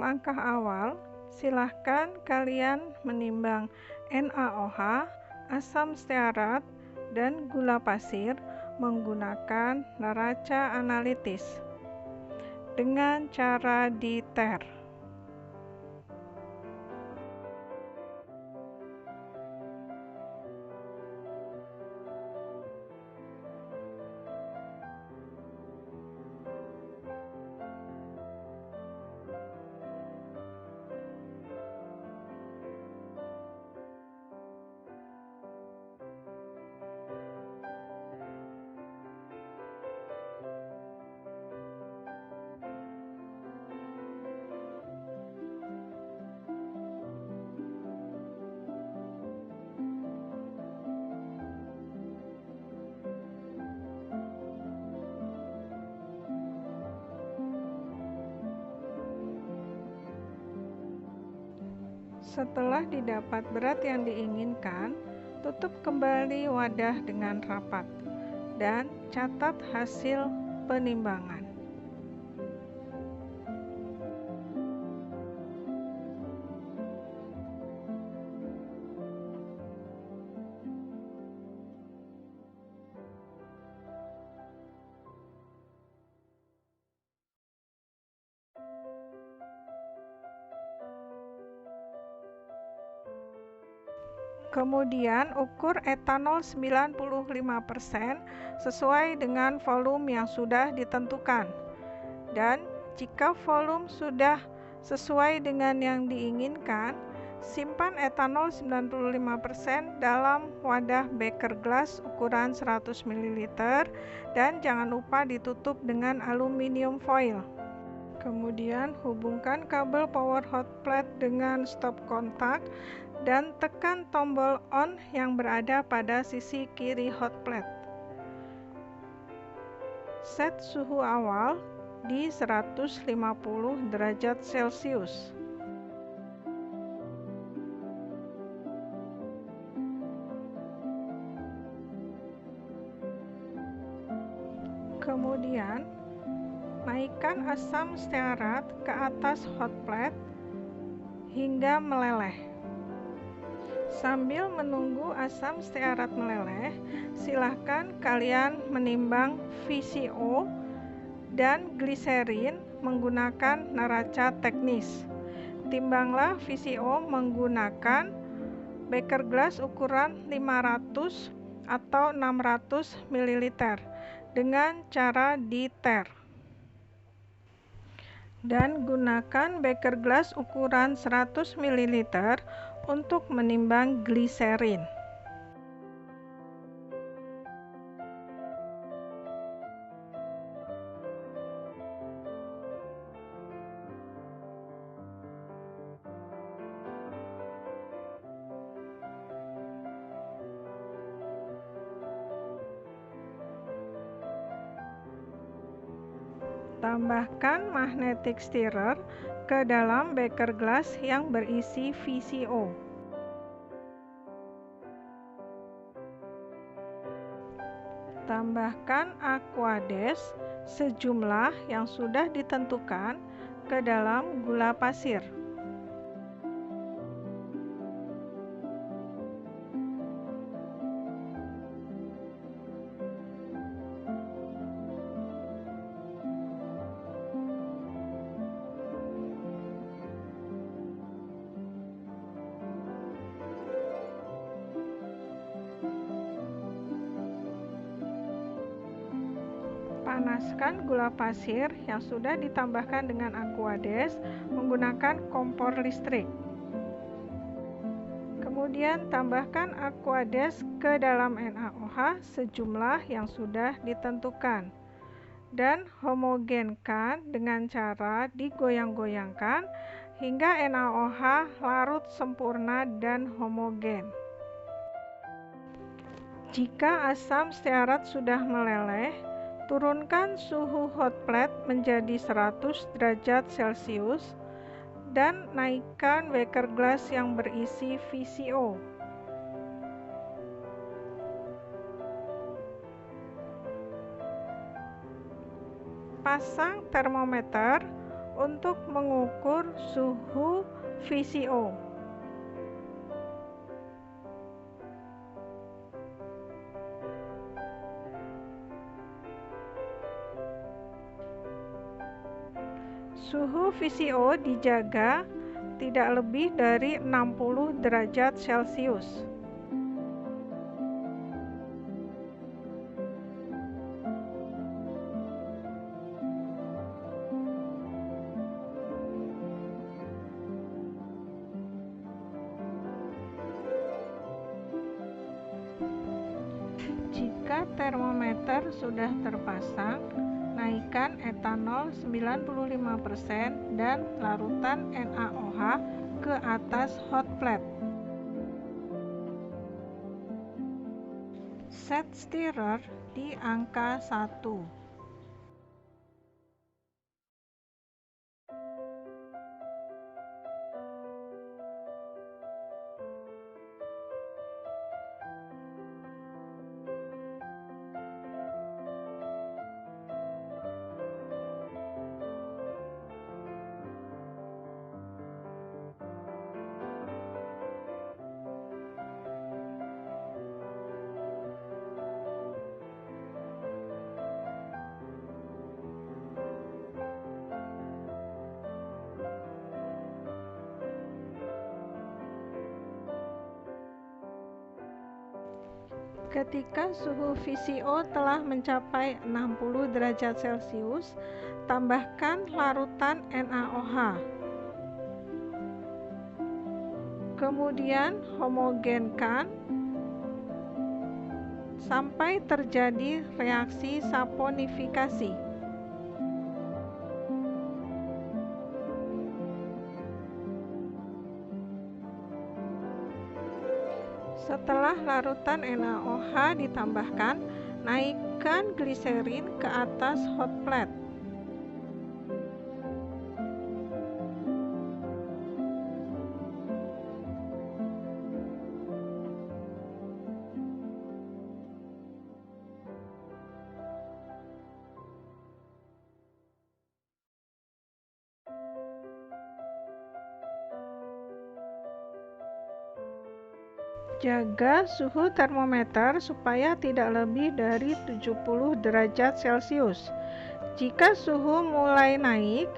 langkah awal, silahkan kalian menimbang NaOH, asam stearat, dan gula pasir menggunakan neraca analitis dengan cara diter. Setelah didapat berat yang diinginkan, tutup kembali wadah dengan rapat dan catat hasil penimbangan. Kemudian ukur etanol 95% sesuai dengan volume yang sudah ditentukan. Dan jika volume sudah sesuai dengan yang diinginkan, simpan etanol 95% dalam wadah beker glass ukuran 100 ml dan jangan lupa ditutup dengan aluminium foil. Kemudian hubungkan kabel power hot plate dengan stop kontak dan tekan tombol on yang berada pada sisi kiri hot plate. Set suhu awal di 150 derajat Celcius. Kemudian naikkan asam stearat ke atas hot plate hingga meleleh. Sambil menunggu asam stearat meleleh, silahkan kalian menimbang VCO dan gliserin menggunakan neraca teknis. Timbanglah VCO menggunakan beker glass ukuran 500 atau 600 ml dengan cara diter. Dan gunakan beker glass ukuran 100 ml untuk menimbang gliserin. Tambahkan magnetic stirrer ke dalam beker glass yang berisi VCO. Tambahkan aquades sejumlah yang sudah ditentukan ke dalam gula pasir. Panaskan gula pasir yang sudah ditambahkan dengan aquades menggunakan kompor listrik. Kemudian tambahkan aquades ke dalam NaOH sejumlah yang sudah ditentukan dan homogenkan dengan cara digoyang-goyangkan hingga NaOH larut sempurna dan homogen. Jika asam stearat sudah meleleh, turunkan suhu hot plate menjadi 100 derajat Celcius dan naikkan beker glass yang berisi VCO. Pasang termometer untuk mengukur suhu VCO. Suhu VCO dijaga tidak lebih dari 60 derajat Celcius. Jika termometer sudah terpasang, naikkan etanol 95% dan larutan NaOH ke atas hot plate. Set stirrer di angka 1. Ketika suhu VCO telah mencapai 60 derajat Celcius, tambahkan larutan NaOH. Kemudian homogenkan sampai terjadi reaksi saponifikasi. Setelah larutan NaOH ditambahkan, naikkan gliserin ke atas hot plate. Jaga suhu termometer supaya tidak lebih dari 70 derajat Celcius. Jika suhu mulai naik,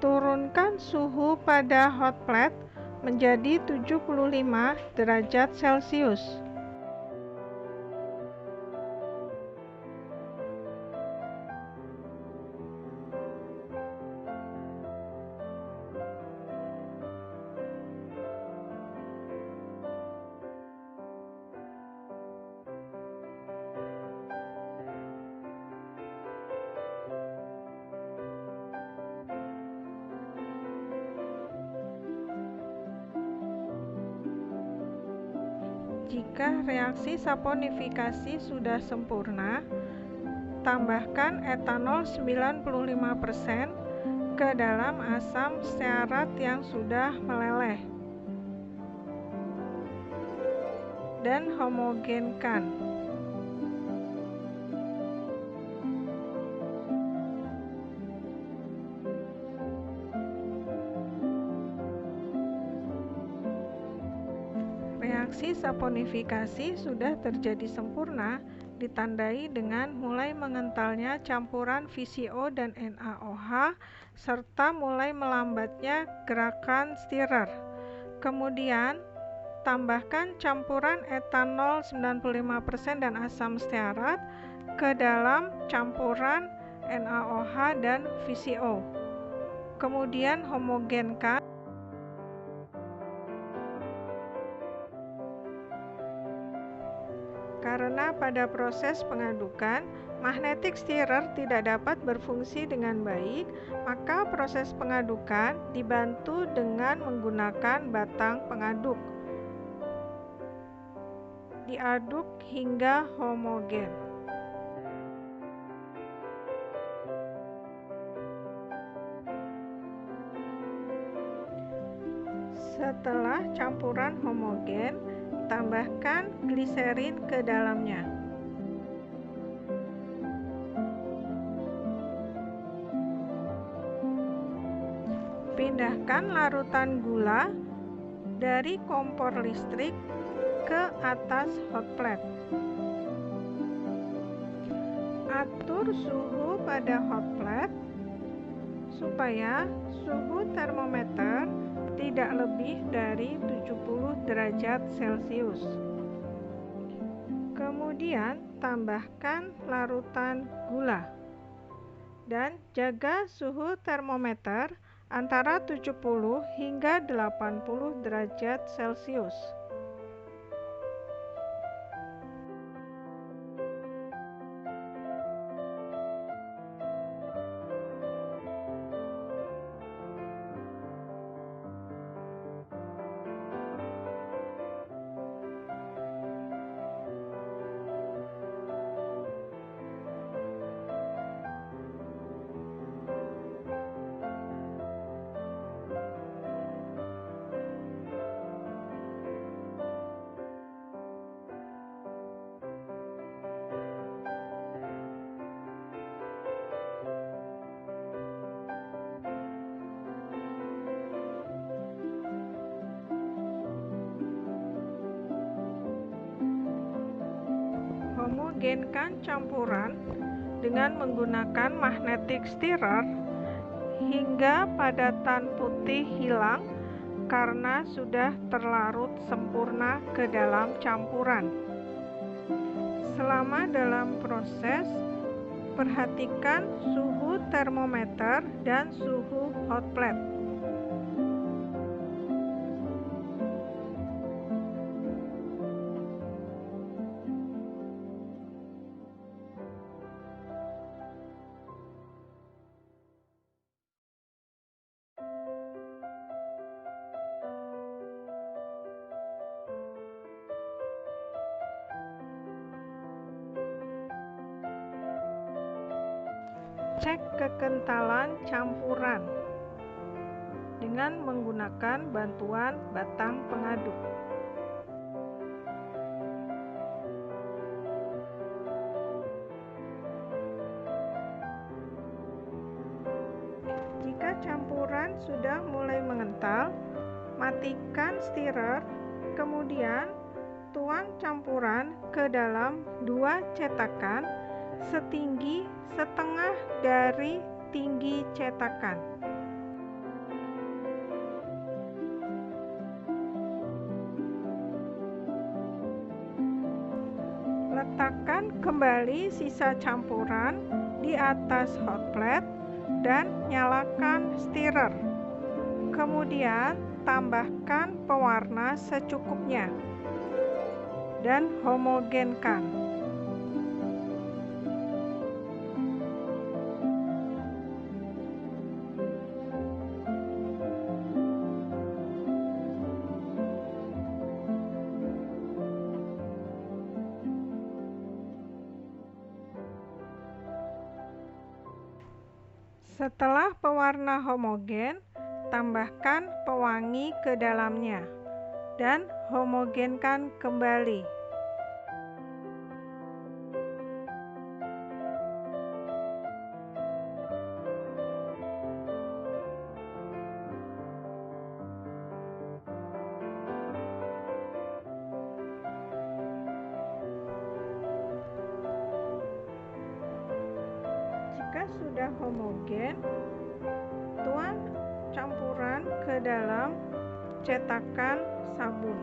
turunkan suhu pada hot plate menjadi 75 derajat Celcius. Jika reaksi saponifikasi sudah sempurna, tambahkan etanol 95% ke dalam asam stearat yang sudah meleleh dan homogenkan. Reaksi saponifikasi sudah terjadi sempurna, ditandai dengan mulai mengentalnya campuran VCO dan NaOH serta mulai melambatnya gerakan stirrer. Kemudian, tambahkan campuran etanol 95% dan asam stearat ke dalam campuran NaOH dan VCO. Kemudian homogenkan. Karena pada proses pengadukan, magnetic stirrer tidak dapat berfungsi dengan baik, maka proses pengadukan dibantu dengan menggunakan batang pengaduk. Diaduk hingga homogen. Setelah campuran homogen, tambahkan gliserin ke dalamnya. Pindahkan larutan gula dari kompor listrik ke atas hot plate. Atur suhu pada hot plate supaya suhu termometer tidak lebih dari 70 derajat Celcius. Kemudian tambahkan larutan gula dan jaga suhu termometer antara 70 hingga 80 derajat Celcius. Homogenkan campuran dengan menggunakan magnetic stirrer hingga padatan putih hilang karena sudah terlarut sempurna ke dalam campuran. Selama dalam proses, perhatikan suhu termometer dan suhu hot plate. Cek kekentalan campuran dengan menggunakan bantuan batang pengaduk. Jika campuran sudah mulai mengental, matikan stirrer, kemudian tuang campuran ke dalam 2 cetakan setinggi setengah dari tinggi cetakan. Letakkan kembali sisa campuran di atas hot plate dan nyalakan stirrer. Kemudian tambahkan pewarna secukupnya dan homogenkan. Setelah pewarna homogen, tambahkan pewangi ke dalamnya dan homogenkan kembali. Jika sudah homogen, tuang campuran ke dalam cetakan sabun.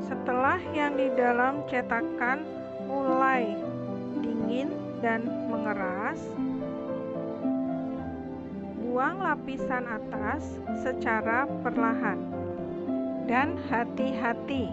Setelah yang di dalam cetakan mulai dingin dan mengeras, buang lapisan atas secara perlahan. Dan hati-hati,